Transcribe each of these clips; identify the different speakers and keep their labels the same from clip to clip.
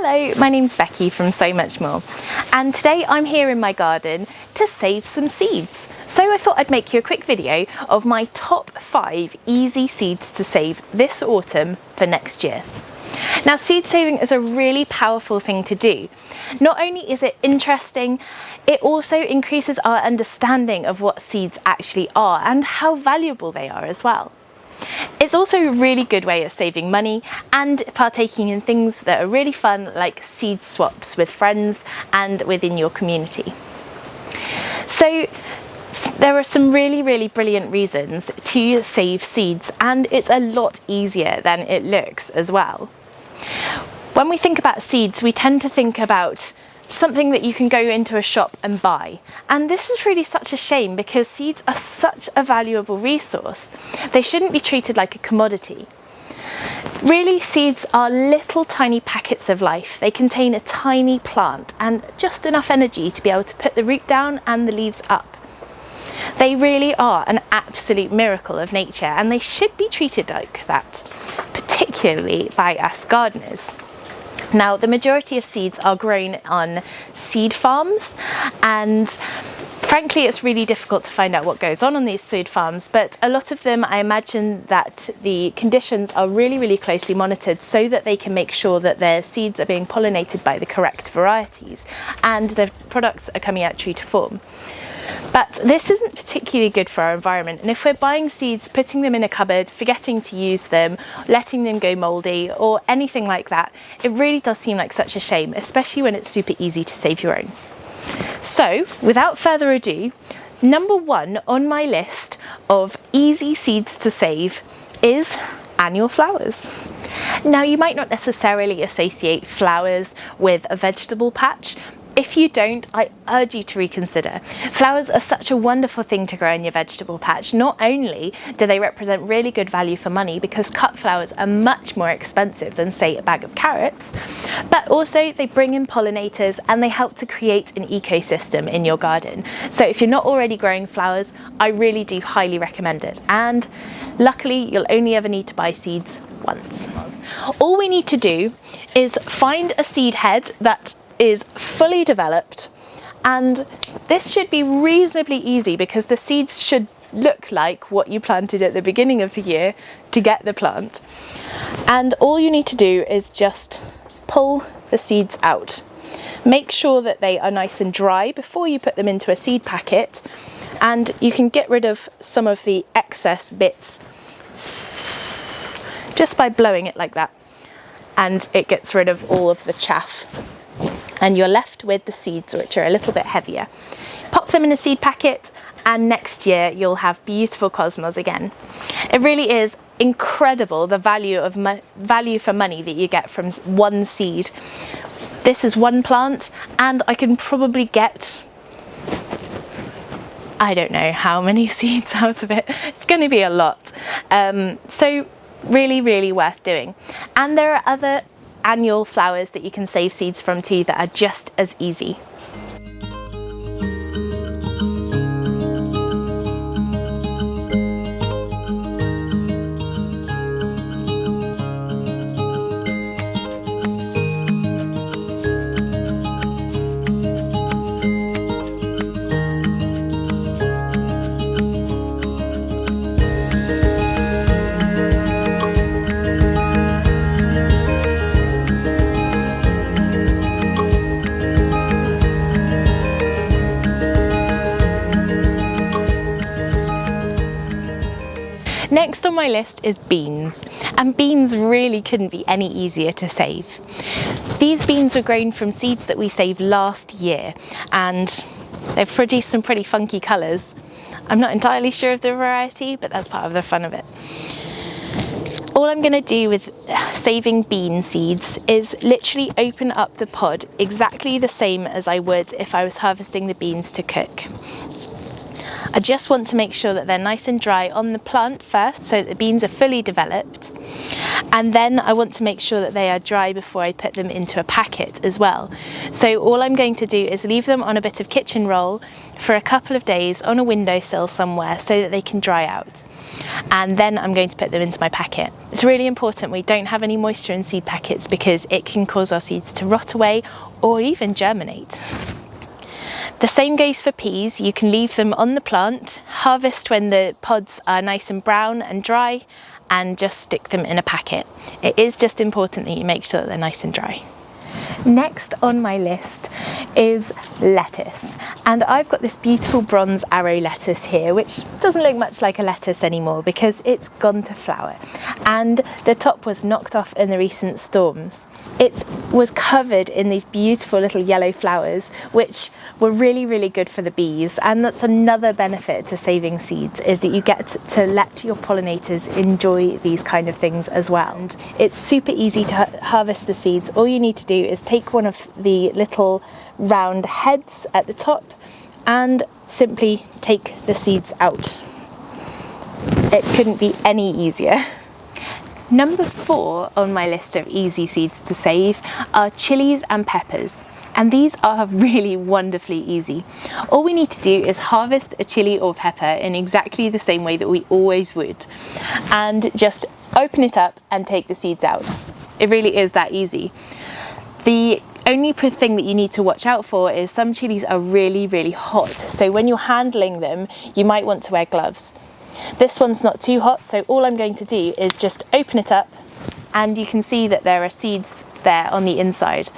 Speaker 1: Hello, my name's Becky from So Much More, and today I'm here in my garden to save some seeds. So I thought I'd make you a quick video of my top 5 easy seeds to save this autumn for next year. Now, seed saving is a really powerful thing to do. Not only is it interesting, it also increases our understanding of what seeds actually are and how valuable they are as well. It's also a really good way of saving money and partaking in things that are really fun, like seed swaps with friends and within your community. So there are some really brilliant reasons to save seeds, and it's a lot easier than it looks as well. When we think about seeds, we tend to think about something that you can go into a shop and buy. And this is really such a shame because seeds are such a valuable resource. They shouldn't be treated like a commodity. Really, seeds are little tiny packets of life. They contain a tiny plant and just enough energy to be able to put the root down and the leaves up. They really are an absolute miracle of nature, and they should be treated like that, particularly by us gardeners. Now, the majority of seeds are grown on seed farms, and frankly it's really difficult to find out what goes on these seed farms, but a lot of them, I imagine that the conditions are really closely monitored so that they can make sure that their seeds are being pollinated by the correct varieties and the products are coming out true to form. But this isn't particularly good for our environment, and if we're buying seeds, putting them in a cupboard, forgetting to use them, letting them go mouldy or anything like that, it really does seem like such a shame, especially when it's super easy to save your own. So without further ado, number 1 on my list of easy seeds to save is annual flowers. Now, you might not necessarily associate flowers with a vegetable patch. If you don't, I urge you to reconsider. Flowers are such a wonderful thing to grow in your vegetable patch. Not only do they represent really good value for money because cut flowers are much more expensive than, say, a bag of carrots, but also they bring in pollinators and they help to create an ecosystem in your garden. So if you're not already growing flowers, I really do highly recommend it. And luckily, you'll only ever need to buy seeds once. All we need to do is find a seed head that is fully developed, and this should be reasonably easy because the seeds should look like what you planted at the beginning of the year to get the plant. And all you need to do is just pull the seeds out. Make sure that they are nice and dry before you put them into a seed packet, and you can get rid of some of the excess bits just by blowing it like that, and it gets rid of all of the chaff. And you're left with the seeds, which are a little bit heavier. Pop them in a seed packet, and next year you'll have beautiful cosmos again. It really is incredible the value for money that you get from one seed. This is one plant, and I can probably get, I don't know how many seeds out of it. It's going to be a lot. So really worth doing. And there are other annual flowers that you can save seeds from too that are just as easy. Next on my list is beans, and beans really couldn't be any easier to save. These beans were grown from seeds that we saved last year, and they've produced some pretty funky colours. I'm not entirely sure of the variety, but that's part of the fun of it. All I'm going to do with saving bean seeds is literally open up the pod exactly the same as I would if I was harvesting the beans to cook. I just want to make sure that they're nice and dry on the plant first so that the beans are fully developed. And then I want to make sure that they are dry before I put them into a packet as well. So all I'm going to do is leave them on a bit of kitchen roll for a couple of days on a windowsill somewhere so that they can dry out. And then I'm going to put them into my packet. It's really important we don't have any moisture in seed packets because it can cause our seeds to rot away or even germinate. The same goes for peas. You can leave them on the plant, harvest when the pods are nice and brown and dry, and just stick them in a packet. It is just important that you make sure that they're nice and dry. Next on my list is lettuce, and I've got this beautiful bronze arrow lettuce here, which doesn't look much like a lettuce anymore because it's gone to flower and the top was knocked off in the recent storms. It was covered in these beautiful little yellow flowers which were really good for the bees, and that's another benefit to saving seeds, is that you get to let your pollinators enjoy these kind of things as well. And it's super easy to harvest the seeds. All you need to do is take one of the little round heads at the top and simply take the seeds out. It couldn't be any easier. Number 4 on my list of easy seeds to save are chilies and peppers. And these are really wonderfully easy. All we need to do is harvest a chili or pepper in exactly the same way that we always would, and just open it up and take the seeds out. It really is that easy. The only thing that you need to watch out for is some chilies are really hot, so when you're handling them you might want to wear gloves. This one's not too hot, so all I'm going to do is just open it up, and you can see that there are seeds there on the inside.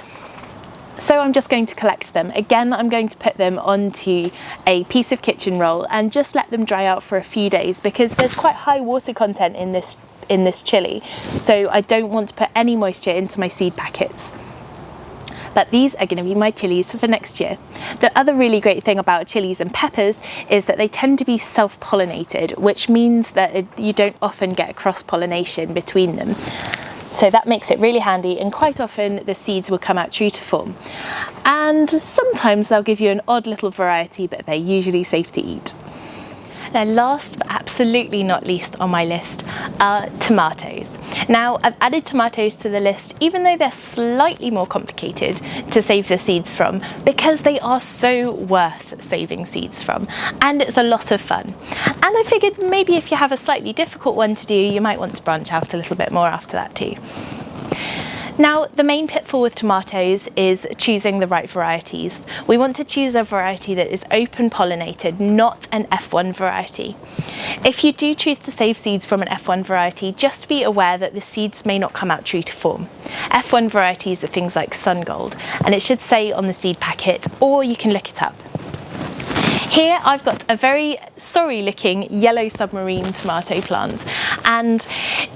Speaker 1: So I'm just going to collect them. Again, I'm going to put them onto a piece of kitchen roll and just let them dry out for a few days because there's quite high water content in this chili, so I don't want to put any moisture into my seed packets. But these are going to be my chilies for next year. The other really great thing about chilies and peppers is that they tend to be self-pollinated, which means that you don't often get cross-pollination between them. So that makes it really handy, and quite often the seeds will come out true to form. And sometimes they'll give you an odd little variety, but they're usually safe to eat. Now, last but absolutely not least on my list are tomatoes. Now, I've added tomatoes to the list even though they're slightly more complicated to save the seeds from, because they are so worth saving seeds from, and it's a lot of fun. And I figured maybe if you have a slightly difficult one to do, you might want to branch out a little bit more after that too. Now, the main pitfall with tomatoes is choosing the right varieties. We want to choose a variety that is open pollinated, not an F1 variety. If you do choose to save seeds from an F1 variety, just be aware that the seeds may not come out true to form. F1 varieties are things like Sun Gold, and it should say on the seed packet, or you can look it up. Here I've got a very sorry looking yellow submarine tomato plant, and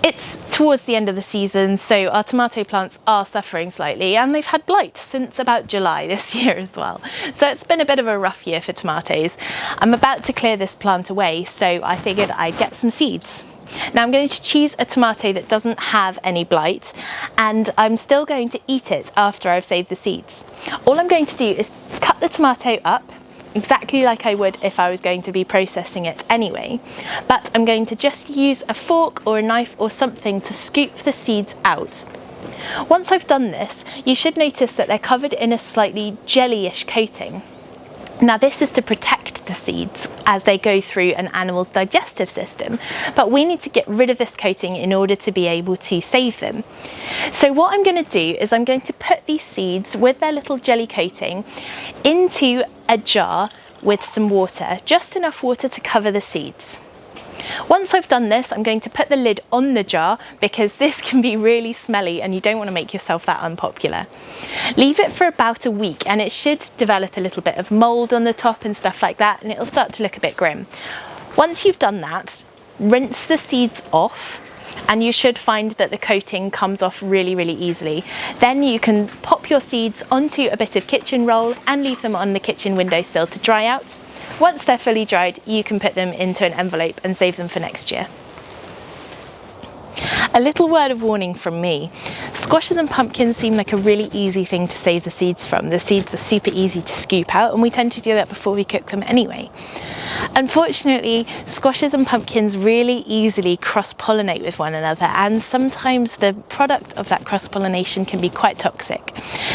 Speaker 1: it's towards the end of the season, so our tomato plants are suffering slightly, and they've had blight since about July this year as well. So it's been a bit of a rough year for tomatoes. I'm about to clear this plant away, so I figured I'd get some seeds. Now I'm going to choose a tomato that doesn't have any blight, and I'm still going to eat it after I've saved the seeds. All I'm going to do is cut the tomato up exactly like I would if I was going to be processing it anyway, but I'm going to just use a fork or a knife or something to scoop the seeds out. Once I've done this, you should notice that they're covered in a slightly jellyish coating. Now, this is to protect the seeds as they go through an animal's digestive system, but we need to get rid of this coating in order to be able to save them. So what I'm going to do is I'm going to put these seeds with their little jelly coating into a jar with some water, just enough water to cover the seeds. Once I've done this, I'm going to put the lid on the jar because this can be really smelly and you don't want to make yourself that unpopular. Leave it for about a week and it should develop a little bit of mold on the top and stuff like that, and it'll start to look a bit grim. Once you've done that, rinse the seeds off, and you should find that the coating comes off really easily. Then you can pop your seeds onto a bit of kitchen roll and leave them on the kitchen windowsill to dry out. Once they're fully dried, you can put them into an envelope and save them for next year. A little word of warning from me. Squashes and pumpkins seem like a really easy thing to save the seeds from. The seeds are super easy to scoop out, and we tend to do that before we cook them anyway. Unfortunately, squashes and pumpkins really easily cross-pollinate with one another, and sometimes the product of that cross-pollination can be quite toxic.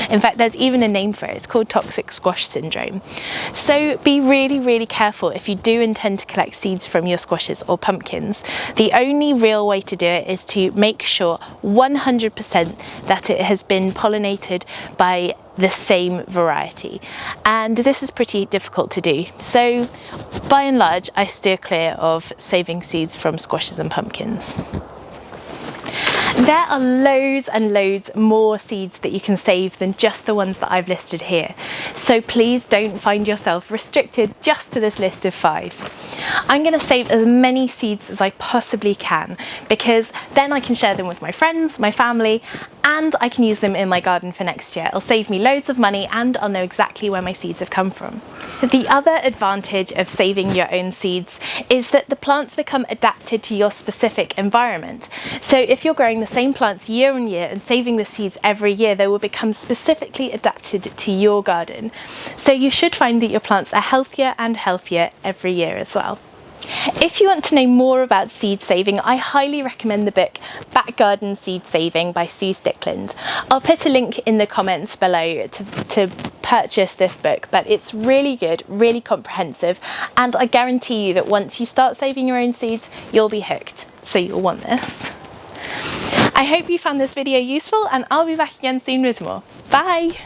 Speaker 1: In fact, there's even a name for it. It's called toxic squash syndrome. So be really, really careful if you do intend to collect seeds from your squashes or pumpkins. The only real way to do it is to make sure 100% that it has been pollinated by the same variety, and this is pretty difficult to do. So by and large, I steer clear of saving seeds from squashes and pumpkins. There are loads and loads more seeds that you can save than just the ones that I've listed here. So please don't find yourself restricted just to this list of 5. I'm going to save as many seeds as I possibly can, because then I can share them with my friends, my family, and I can use them in my garden for next year. It'll save me loads of money, and I'll know exactly where my seeds have come from. The other advantage of saving your own seeds is that the plants become adapted to your specific environment. So if you're growing the same plants year on year and saving the seeds every year, they will become specifically adapted to your garden. So you should find that your plants are healthier and healthier every year as well. If you want to know more about seed saving, I highly recommend the book Back Garden Seed Saving by Sue Stickland. I'll put a link in the comments below to purchase this book, but it's really good, really comprehensive, and I guarantee you that once you start saving your own seeds, you'll be hooked, so you'll want this. I hope you found this video useful, and I'll be back again soon with more. Bye!